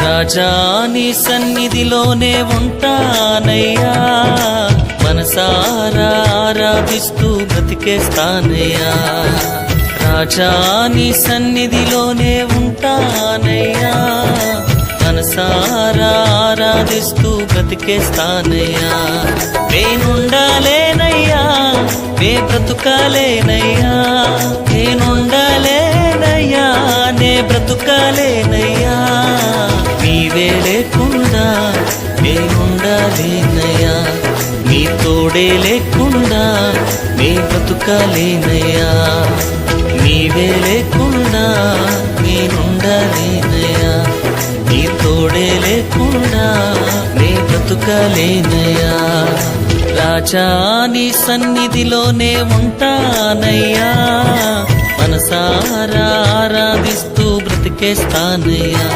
రాజా నీ సన్నిధిలోనే ఉంటానయ్యా, మనసారా ఆరాధిస్తూ బ్రతికేస్తానయ్యా. రాజా నీ సన్నిధిలోనే ఉంటానయ్యా, మనసారా ఆరాధిస్తూ బ్రతికేస్తానయ్యా. నేనుండాలేనయ్యా, నే బ్రతుకాలేనయ్యా, నేనుండాలేనయ్యా, నే బ్రతుకాలేనయ్యా. నీవే లేకుండా నేనుండాలేనయ్యా, నీ తోడే లేకుండా నే బ్రతుకాలేనయ్యా. నీవే లేకుండా నేనుండాలేనయ్యా, నీ తోడే లేకుండా నే బ్రతుకాలేనయ్యా. రాజా నీ సన్నిధిలోనే ఉంటానయ్యా, మనసారా ఆరాధిస్తూ బ్రతికేస్తానయ్యా.